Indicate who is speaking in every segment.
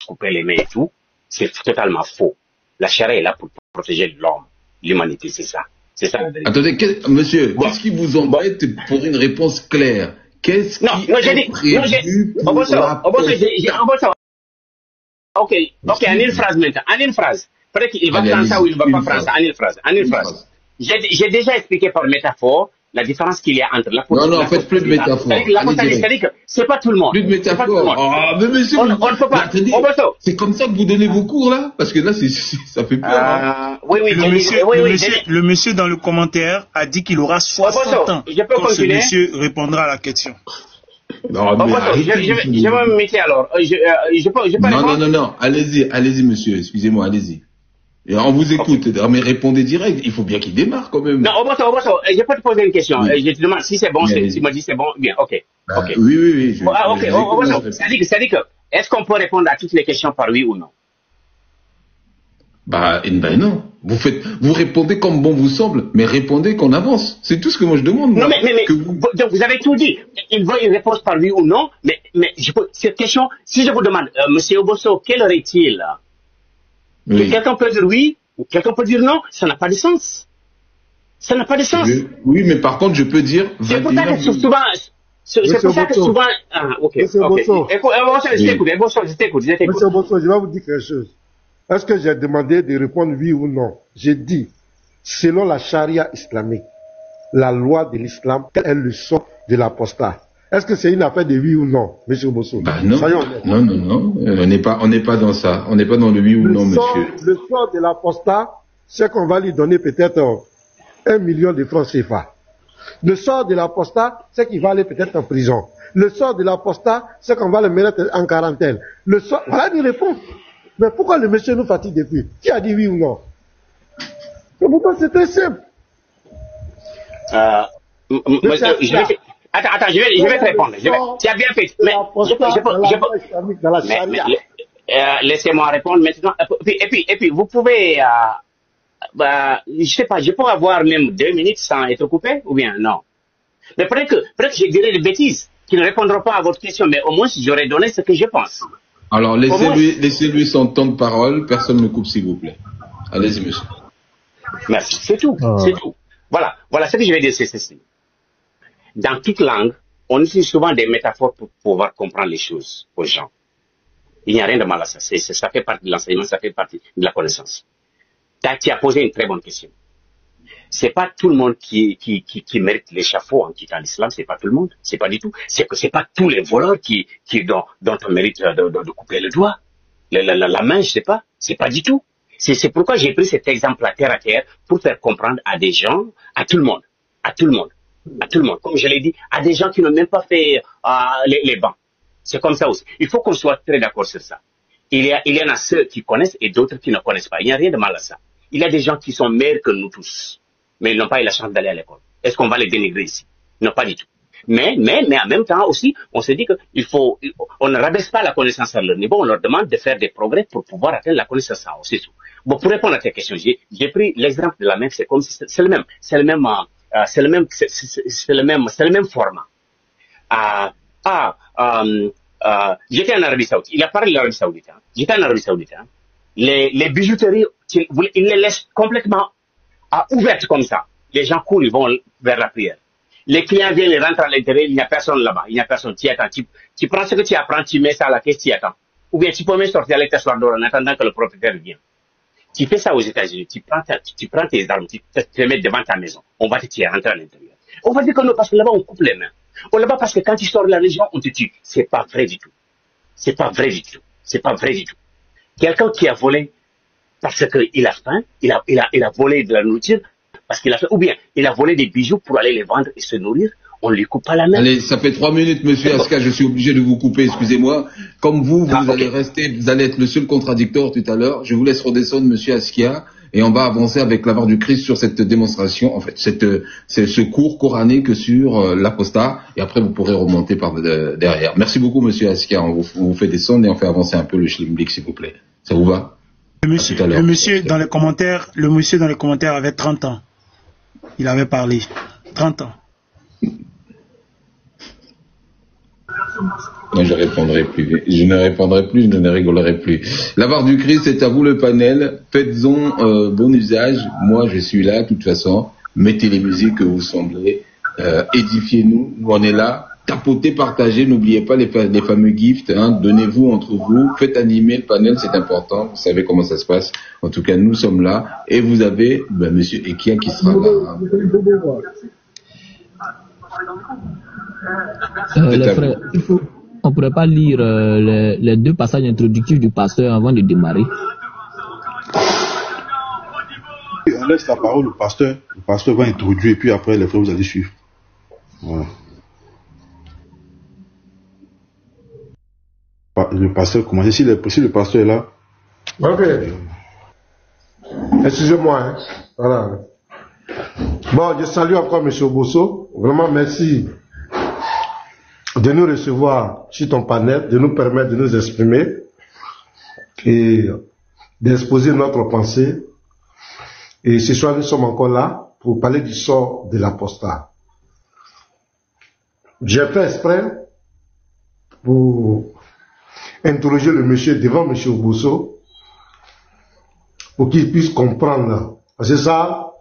Speaker 1: couper les mains et tout, c'est totalement faux. La charia est là pour protéger l'homme, l'humanité, c'est ça. C'est ça.
Speaker 2: Attendez, monsieur, qu'est-ce qui vous embête pour une réponse claire? Qu'est-ce qui est prévu pour la posta?
Speaker 1: Ok, en une phrase maintenant, en une phrase. Peut-être qu'il va prendre ça ou il ne va pas prendre ça, en une phrase. J'ai déjà expliqué par métaphore la différence qu'il y a entre l'apostasie.
Speaker 2: Non, en fait, plus de métaphore.
Speaker 1: C'est-à-dire que c'est pas tout le monde.
Speaker 2: Plus de métaphore. Ah, mais monsieur,
Speaker 1: on ne peut pas.
Speaker 2: C'est comme ça que vous donnez vos cours, là? Parce que là, ça fait peur.
Speaker 1: Oui,
Speaker 3: le monsieur dans le commentaire a dit qu'il aura 60 ans. Quand ce monsieur répondra à la question.
Speaker 2: Non,
Speaker 1: je vais me mettre alors.
Speaker 2: Non. Allez-y, monsieur. Excusez-moi, allez-y. Et on vous écoute, mais répondez direct. Il faut bien qu'il démarre quand même.
Speaker 1: Non, Obosso, je peux te poser une question. Je te demande si c'est bon, si tu me dis c'est bon, bien, ok.
Speaker 2: Oui.
Speaker 1: Ok, Obosso, c'est-à-dire que, est-ce qu'on peut répondre à toutes les questions par oui ou non?
Speaker 2: Non. Vous répondez comme bon vous semble, mais répondez qu'on avance. C'est tout ce que moi je demande.
Speaker 1: Non, mais donc vous avez tout dit. Il veut une réponse par oui ou non, mais cette question, si je vous demande, monsieur Obosso, quelle heure est-il? Oui. Quelqu'un peut dire oui, ou quelqu'un peut dire non, ça n'a pas de sens. Ça n'a pas de sens.
Speaker 2: Oui, mais par contre, je peux dire...
Speaker 1: C'est pour ça que souvent... C'est pour ça que souvent... Ok.
Speaker 4: Monsieur Bosso.
Speaker 1: Je t'écoute.
Speaker 4: Monsieur Bosso, je vais vous dire quelque chose. Est-ce que j'ai demandé de répondre oui ou non? J'ai dit, selon la charia islamique, la loi de l'islam, quelle est le sort de l'apostat? Est-ce que c'est une affaire de oui ou non, monsieur Bosso?
Speaker 2: Non. On n'est pas dans ça. On n'est pas dans le oui ou non, monsieur.
Speaker 4: Le sort de l'apostat, c'est qu'on va lui donner peut-être 1 million de francs CFA. Le sort de l'apostat, c'est qu'il va aller peut-être en prison. Le sort de l'apostat, c'est qu'on va le mettre en quarantaine. Voilà une réponse. Mais pourquoi le monsieur nous fatigue depuis? Qui a dit oui ou non? C'est très simple.
Speaker 1: Attends, je vais te répondre. Tu as bien fait. Mais laissez-moi répondre maintenant. Et puis, vous pouvez, je sais pas, je peux avoir même 2 minutes sans être coupé, ou bien non. Mais peut-être que je dirai des bêtises qui ne répondront pas à votre question, mais au moins j'aurais donné ce que je pense.
Speaker 2: Alors, laissez-lui son temps de parole. Personne ne coupe, s'il vous plaît. Allez-y, monsieur.
Speaker 1: Merci. C'est tout. C'est tout. Voilà ce que je vais dire, c'est ceci. Dans toute langue, on utilise souvent des métaphores pour pouvoir comprendre les choses aux gens. Il n'y a rien de mal à ça. Ça fait partie de l'enseignement, ça fait partie de la connaissance. Tu as posé une très bonne question. C'est pas tout le monde qui mérite l'échafaud en quittant l'islam, c'est pas tout le monde. C'est pas du tout. C'est pas tous les voleurs dont on mérite de couper le doigt. La main, je sais pas. C'est pas du tout. C'est pourquoi j'ai pris cet exemple à terre pour faire comprendre à des gens, à tout le monde. Comme je l'ai dit, à des gens qui n'ont même pas fait les bancs. C'est comme ça aussi. Il faut qu'on soit très d'accord sur ça. Il y en a ceux qui connaissent et d'autres qui ne connaissent pas. Il n'y a rien de mal à ça. Il y a des gens qui sont meilleurs que nous tous, mais ils n'ont pas eu la chance d'aller à l'école. Est-ce qu'on va les dénigrer ici? Non, pas du tout. Mais en même temps aussi, on se dit on ne rabaisse pas la connaissance à leur niveau, on leur demande de faire des progrès pour pouvoir atteindre la connaissance à aussi. Bon, pour répondre à ta question, j'ai pris l'exemple de la main, c'est comme si c'est le même format. J'étais en Arabie Saoudite. Il a parlé de l'Arabie Saoudite. J'étais en Arabie Saoudite. Les bijouteries, ils les laissent complètement ouvertes comme ça. Les gens courent, ils vont vers la prière. Les clients viennent, ils rentrent à l'intérieur, il n'y a personne là-bas. Il n'y a personne. Tu attends. Tu prends ce que tu apprends, tu mets ça à la caisse, tu attends. Ou bien tu peux même sortir avec ta soirée d'or en attendant que le propriétaire vienne. Tu fais ça aux États-Unis. Tu prends tes armes, tu te mets devant ta maison. On va te tirer, rentrer à l'intérieur. On va dire que non, parce que là-bas, on coupe les mains. Ou là-bas, parce que quand tu sors de la région, on te tue. C'est pas vrai du tout. C'est pas vrai du tout. Quelqu'un qui a volé parce qu'il a faim, il a volé de la nourriture parce qu'il a faim, ou bien il a volé des bijoux pour aller les vendre et se nourrir, on ne lui coupe pas la main.
Speaker 2: Allez, ça fait 3 minutes, monsieur Aska, je suis obligé de vous couper, excusez-moi. Comme vous allez être le seul contradicteur tout à l'heure. Je vous laisse redescendre, monsieur Askia, et on va avancer avec la part du Christ sur cette démonstration, en fait, ce cours corané que sur l'apostat, et après vous pourrez remonter par derrière. Merci beaucoup, monsieur Askia, on vous fait descendre et on fait avancer un peu le schlimblik, s'il vous plaît. Ça vous va?
Speaker 3: Le monsieur dans les commentaires avait 30 ans. Il avait parlé. 30 ans.
Speaker 2: Moi, je répondrai plus. Je ne répondrai plus, je ne rigolerai plus. La barre du Christ, c'est à vous le panel. Faites-en bon usage. Moi, je suis là, de toute façon. Mettez les musiques que vous semblez. Édifiez-nous. Nous, on est là. Tapotez, partagez. N'oubliez pas les fameux gifts. Hein. Donnez-vous entre vous. Faites animer le panel, c'est important. Vous savez comment ça se passe. En tout cas, nous sommes là. Et vous avez Monsieur Ekia qui sera là. Hein.
Speaker 5: Les frères, on ne pourrait pas lire les deux passages introductifs du pasteur avant de démarrer.
Speaker 6: On laisse la parole au pasteur. Le pasteur va introduire et puis après les frères vous allez suivre. Voilà. Le pasteur commence. Si le pasteur est là.
Speaker 4: Ok. Excusez-moi. Hein. Voilà. Bon, je salue encore M. Bosso. Vraiment merci de nous recevoir sur ton panel, de nous permettre de nous exprimer et d'exposer notre pensée. Et ce soir, nous sommes encore là pour parler du sort de l'apostat. J'ai fait exprès pour interroger le monsieur devant M. Bosso pour qu'il puisse comprendre. Parce que ça,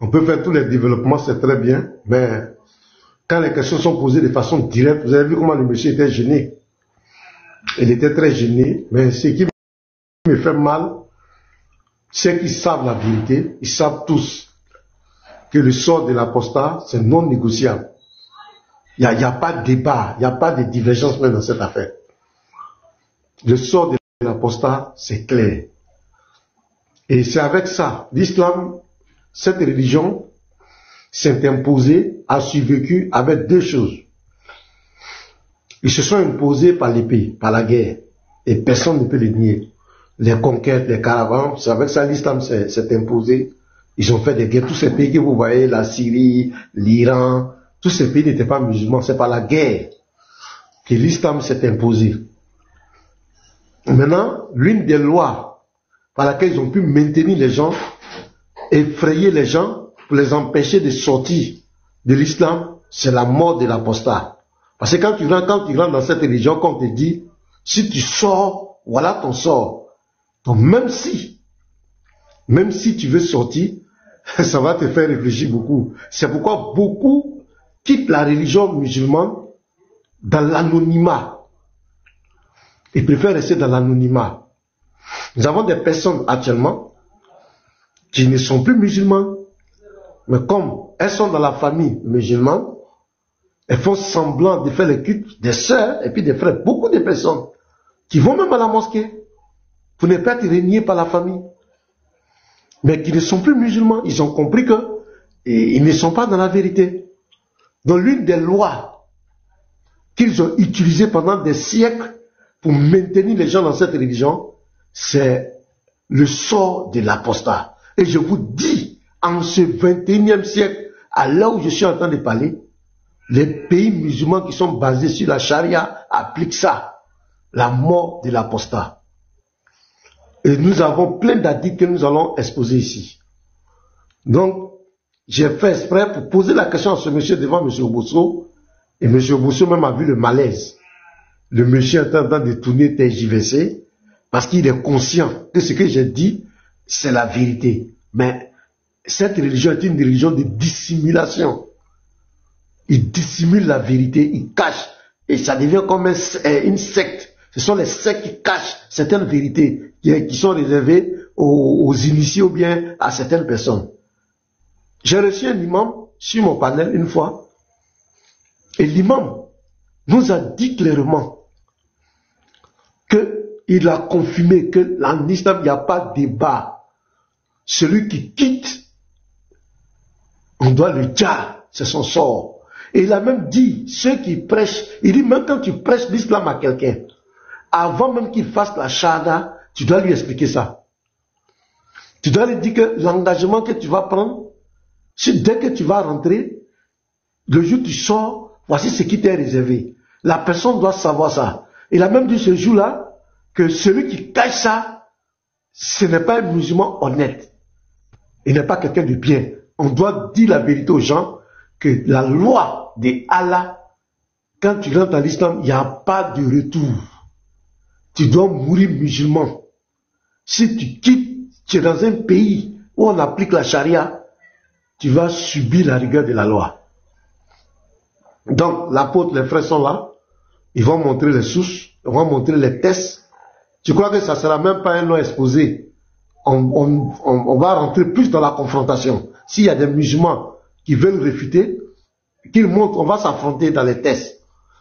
Speaker 4: on peut faire tous les développements, c'est très bien, mais quand les questions sont posées de façon directe, vous avez vu comment le monsieur était gêné. Il était très gêné, mais ce qui me fait mal, c'est qu'ils savent la vérité, ils savent tous que le sort de l'apostat, c'est non négociable. Il n'y a pas de débat, il n'y a pas de divergence même dans cette affaire. Le sort de l'apostat, c'est clair. Et c'est avec ça, l'islam, cette religion, s'est imposée, a survécu avec deux choses. Ils se sont imposés par l'épée, par la guerre. Et personne ne peut les nier. Les conquêtes, les caravans, c'est avec ça l'islam s'est imposé. Ils ont fait des guerres. Tous ces pays que vous voyez, la Syrie, l'Iran, tous ces pays n'étaient pas musulmans. C'est par la guerre que l'islam s'est imposé. Maintenant, l'une des lois par laquelle ils ont pu maintenir les gens, effrayer les gens, pour les empêcher de sortir de l'islam, c'est la mort de l'apostat. Parce que quand tu rentres dans cette religion, quand on te dit, si tu sors, voilà ton sort. Donc même si tu veux sortir, ça va te faire réfléchir beaucoup. C'est pourquoi beaucoup quittent la religion musulmane dans l'anonymat. Ils préfèrent rester dans l'anonymat. Nous avons des personnes actuellement qui ne sont plus musulmanes, mais comme elles sont dans la famille musulmane, elles font semblant de faire le culte des sœurs et puis des frères. Beaucoup de personnes qui vont même à la mosquée pour ne pas être reniés par la famille, mais qui ne sont plus musulmans. Ils ont compris que ils ne sont pas dans la vérité. Donc l'une des lois qu'ils ont utilisées pendant des siècles pour maintenir les gens dans cette religion, c'est le sort de l'apostat. Et je vous dis, en ce 21e siècle, à l'heure où je suis en train de parler, les pays musulmans qui sont basés sur la charia appliquent ça, la mort de l'apostat. Et nous avons plein d'adicts que nous allons exposer ici. Donc, j'ai fait exprès pour poser la question à ce monsieur devant M. Bosso, et M. Bosso même a vu le malaise. Le monsieur est en train de tourner TJVC, parce qu'il est conscient que ce que j'ai dit, c'est la vérité. Mais cette religion est une religion de dissimulation. Il dissimule la vérité, il cache, et ça devient comme une secte. Ce sont les sectes qui cachent certaines vérités qui sont réservées aux initiés ou bien à certaines personnes. J'ai reçu un imam sur mon panel une fois, et l'imam nous a dit clairement qu'il a confirmé que en islam, il n'y a pas de débat. Celui qui quitte, on doit le dire, c'est son sort. Et il a même dit, ceux qui prêchent, il dit même quand tu prêches l'islam à quelqu'un, avant même qu'il fasse la shahada, tu dois lui expliquer ça. Tu dois lui dire que l'engagement que tu vas prendre, dès que tu vas rentrer, le jour où tu sors, voici ce qui t'est réservé. La personne doit savoir ça. Il a même dit ce jour-là, que celui qui cache ça, ce n'est pas un musulman honnête. Il n'est pas quelqu'un de bien. On doit dire la vérité aux gens que la loi de Allah quand tu rentres dans l'islam, il n'y a pas de retour. Tu dois mourir musulman. Si tu quittes, tu es dans un pays où on applique la charia, tu vas subir la rigueur de la loi. Donc, l'apôtre, les frères sont là, ils vont montrer les sources, ils vont montrer les tests. Tu crois que ça ne sera même pas un nom exposé? On va rentrer plus dans la confrontation. S'il y a des musulmans qui veulent réfuter, qu'ils montrent, on va s'affronter dans les tests.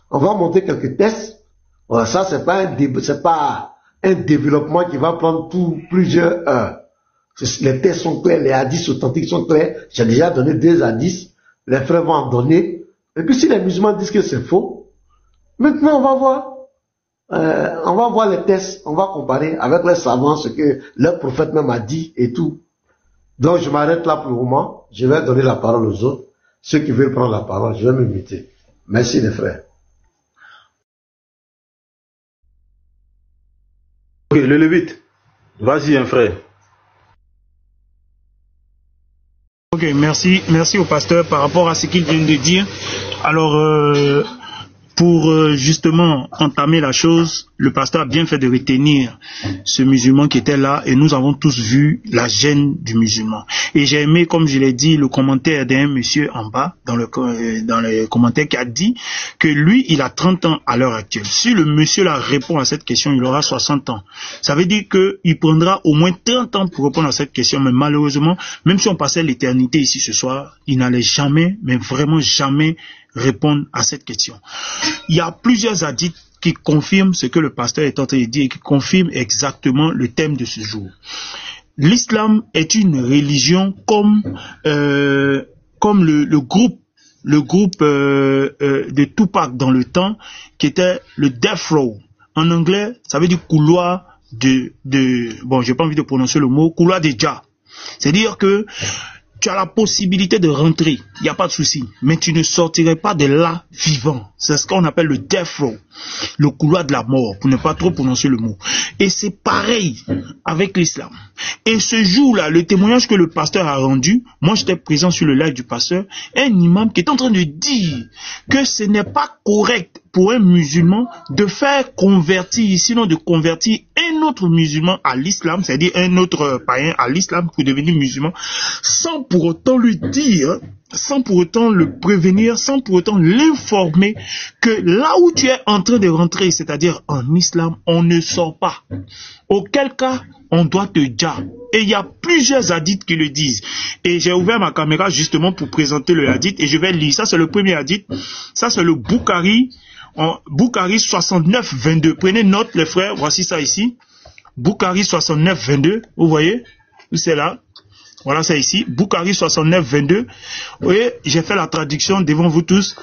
Speaker 4: On va montrer quelques tests. Voilà, ça, c'est pas un développement qui va prendre plusieurs heures. Les tests sont clairs, les hadiths authentiques sont clairs. J'ai déjà donné 2 hadiths. Les frères vont en donner. Et puis si les musulmans disent que c'est faux, maintenant on va voir. On va voir les tests, on va comparer avec les savants ce que leur prophète même a dit et tout. Donc je m'arrête là pour le moment. Je vais donner la parole aux autres. Ceux qui veulent prendre la parole, je vais me muter. Merci les frères.
Speaker 6: Ok, le Lévite. Vas-y, un frère.
Speaker 3: Ok, merci au pasteur par rapport à ce qu'il vient de dire. Alors, pour justement entamer la chose, le pasteur a bien fait de retenir ce musulman qui était là et nous avons tous vu la gêne du musulman. Et j'ai aimé, comme je l'ai dit, le commentaire d'un monsieur en bas, dans le commentaire qui a dit que lui, il a 30 ans à l'heure actuelle. Si le monsieur là répond à cette question, il aura 60 ans. Ça veut dire qu'il prendra au moins 30 ans pour répondre à cette question, mais malheureusement, même si on passait l'éternité ici ce soir, il n'allait jamais, mais vraiment jamais répondre à cette question. Il y a plusieurs hadiths qui confirment ce que le pasteur est en train de dire et qui confirment exactement le thème de ce jour. L'islam est une religion comme le groupe de Tupac dans le temps qui était le Death Row. En anglais, ça veut dire couloir bon, j'ai pas envie de prononcer le mot, couloir de Jah. C'est-à-dire que tu as la possibilité de rentrer, il n'y a pas de souci, mais tu ne sortirais pas de là vivant. C'est ce qu'on appelle le death row, le couloir de la mort, pour ne pas trop prononcer le mot. Et c'est pareil avec l'islam. Et ce jour-là, le témoignage que le pasteur a rendu, moi j'étais présent sur le live du pasteur, un imam qui est en train de dire que ce n'est pas correct pour un musulman de faire convertir, sinon de convertir un autre musulman à l'islam, c'est-à-dire un autre païen à l'islam pour devenir musulman, sans pour autant lui dire, sans pour autant le prévenir, sans pour autant l'informer que là où tu es en train de rentrer, c'est-à-dire en islam, on ne sort pas. Auquel cas, on doit te dire. Et il y a plusieurs hadiths qui le disent. Et j'ai ouvert ma caméra justement pour présenter le hadith et je vais lire. Ça, c'est le premier hadith. Ça, c'est le Bukhari 69-22. Prenez note, les frères. Voici ça ici. Bukhari 69-22. Vous voyez? C'est là. Voilà, c'est ici. Bukhari 69-22. Vous voyez, j'ai fait la traduction devant vous tous.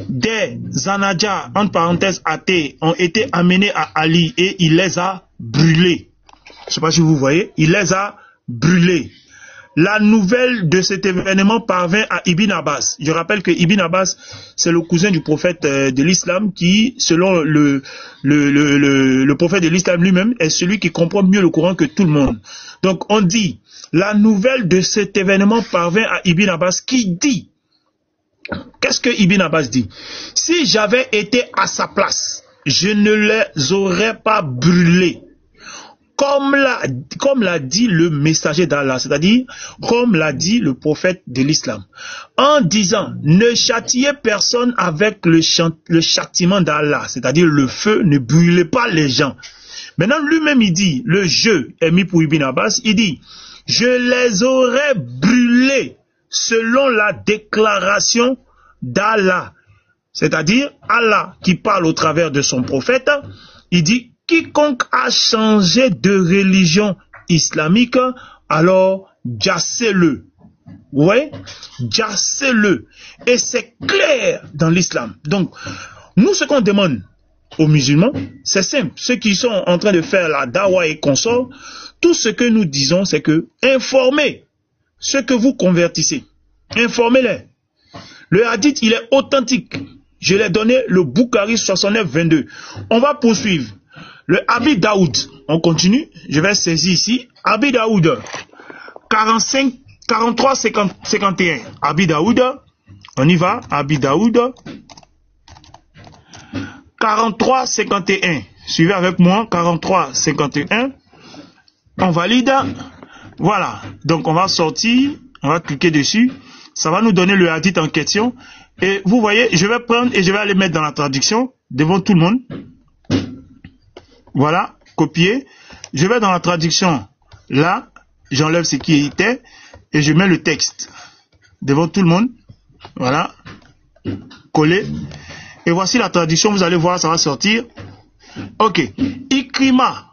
Speaker 3: Des Zanadja, entre parenthèses, athées, ont été amenés à Ali et il les a brûlés. Je ne sais pas si vous voyez. Il les a brûlés. La nouvelle de cet événement parvint à Ibn Abbas. Je rappelle que Ibn Abbas, c'est le cousin du prophète de l'islam qui, selon le prophète de l'islam lui-même, est celui qui comprend mieux le Coran que tout le monde. Donc on dit, la nouvelle de cet événement parvint à Ibn Abbas qui dit, qu'est-ce que Ibn Abbas dit? Si j'avais été à sa place, je ne les aurais pas brûlés. Comme l'a dit le messager d'Allah, c'est-à-dire comme l'a dit le prophète de l'islam, en disant ne châtiez personne avec le châtiment d'Allah, c'est-à-dire le feu, ne brûlez pas les gens. Maintenant lui-même il dit, le jeu est mis pour Ibn Abbas, il dit je les aurais brûlés selon la déclaration d'Allah, c'est-à-dire Allah qui parle au travers de son prophète, il dit quiconque a changé de religion islamique, alors jassez-le. Vous voyez? Jassez-le. Et c'est clair dans l'islam. Donc, nous, ce qu'on demande aux musulmans, c'est simple. Ceux qui sont en train de faire la dawa et consorts, tout ce que nous disons, c'est que informez ceux que vous convertissez. Informez-les. Le hadith, il est authentique. Je l'ai donné le Bukhari 69-22. On va poursuivre. Le Abi Daoud, on continue, je vais saisir ici, Abi Daoud, 43-51, Abi Daoud, on y va, Abi Daoud, 43-51. Suivez avec moi, 43-51. On valide. Voilà. Donc, on va sortir. On va cliquer dessus. Ça va nous donner le hadith en question. Et vous voyez, je vais prendre et je vais aller mettre dans la traduction devant tout le monde. Voilà. Copier. Je vais dans la traduction. Là, j'enlève ce qui était et je mets le texte devant tout le monde. Voilà. Coller. Et voici la traduction. Vous allez voir, ça va sortir. Ok. Ikrima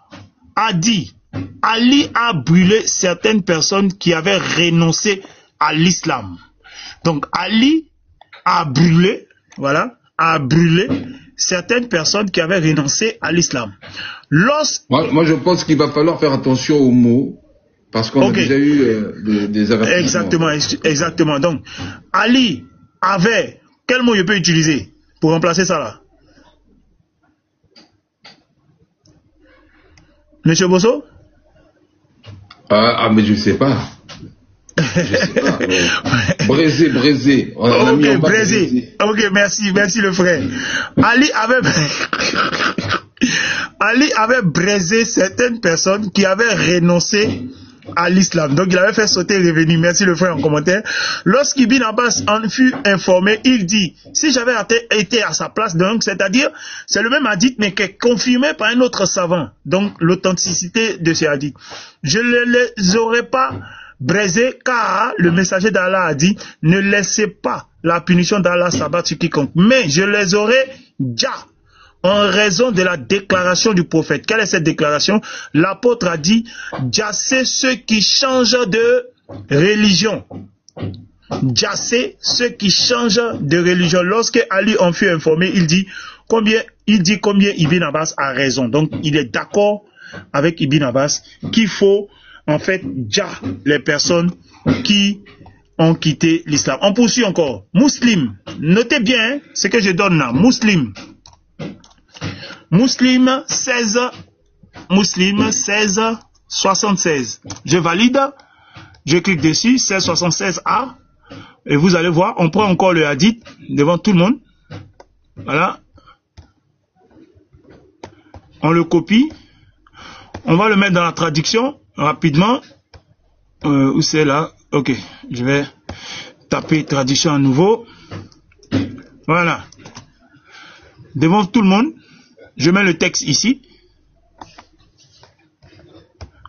Speaker 3: a dit, Ali a brûlé certaines personnes qui avaient renoncé à l'islam. Donc Ali a brûlé, voilà, a brûlé certaines personnes qui avaient renoncé à l'islam.
Speaker 2: Moi, je pense qu'il va falloir faire attention aux mots, parce qu'on a déjà eu des avertissements.
Speaker 3: Exactement. Donc, Ali avait, quel mot je peux utiliser pour remplacer ça là? Monsieur Bosso?
Speaker 2: Mais je ne sais pas. Braisé.
Speaker 3: Ok, braisé. Ok, merci le frère. Ali avait braisé certaines personnes qui avaient renoncé à l'islam. Donc il avait fait sauter les revenus. Merci le frère en commentaire. Lorsqu'Ibn Abbas en fut informé, il dit, si j'avais été à sa place, donc c'est-à-dire, c'est le même hadith, mais qui est confirmé par un autre savant. Donc l'authenticité de ce hadith. Je ne les aurais pas braisés, car le messager d'Allah a dit, ne laissez pas la punition d'Allah s'abattre sur quiconque. Mais je les aurais déjà, en raison de la déclaration du prophète. Quelle est cette déclaration? L'apôtre a dit, jassez ceux qui changent de religion. Jassez ceux qui changent de religion. Lorsque Ali en fut informé, il dit combien Ibn Abbas a raison. Donc il est d'accord avec Ibn Abbas qu'il faut en fait les personnes qui ont quitté l'islam. On poursuit encore. Muslim. Notez bien ce que je donne là. Muslim 1676. Je valide. Je clique dessus. 1676A. Et vous allez voir, on prend encore le hadith devant tout le monde. Voilà. On le copie. On va le mettre dans la traduction rapidement. Où c'est là? Ok. Je vais taper traduction à nouveau. Voilà. Devant tout le monde. Je mets le texte ici.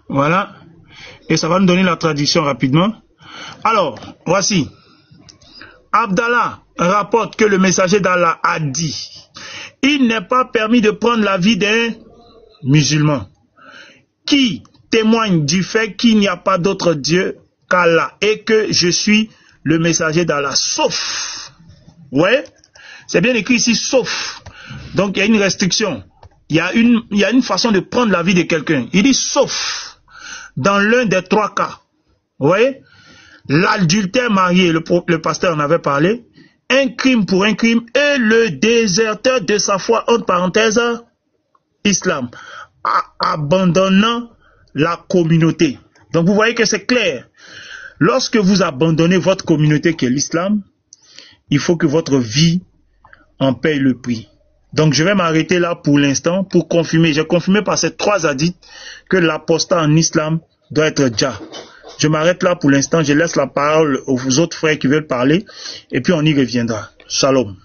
Speaker 3: Voilà. Et ça va nous donner la traduction rapidement. Alors, voici. Abdallah rapporte que le messager d'Allah a dit, il n'est pas permis de prendre la vie d'un musulman qui témoigne du fait qu'il n'y a pas d'autre Dieu qu'Allah et que je suis le messager d'Allah. Sauf. Ouais. C'est bien écrit ici, sauf. Donc il y a une restriction. Il y a une façon de prendre la vie de quelqu'un. Il dit sauf dans l'un des trois cas. Vous voyez? L'adultère marié, le pasteur en avait parlé, un crime pour un crime et le déserteur de sa foi, entre parenthèses, islam, abandonnant la communauté. Donc vous voyez que c'est clair. Lorsque vous abandonnez votre communauté qui est l'islam, il faut que votre vie en paye le prix. Donc je vais m'arrêter là pour l'instant pour confirmer. J'ai confirmé par ces trois hadiths que l'apostat en islam doit être dja. Je m'arrête là pour l'instant. Je laisse la parole aux autres frères qui veulent parler et puis on y reviendra. Shalom.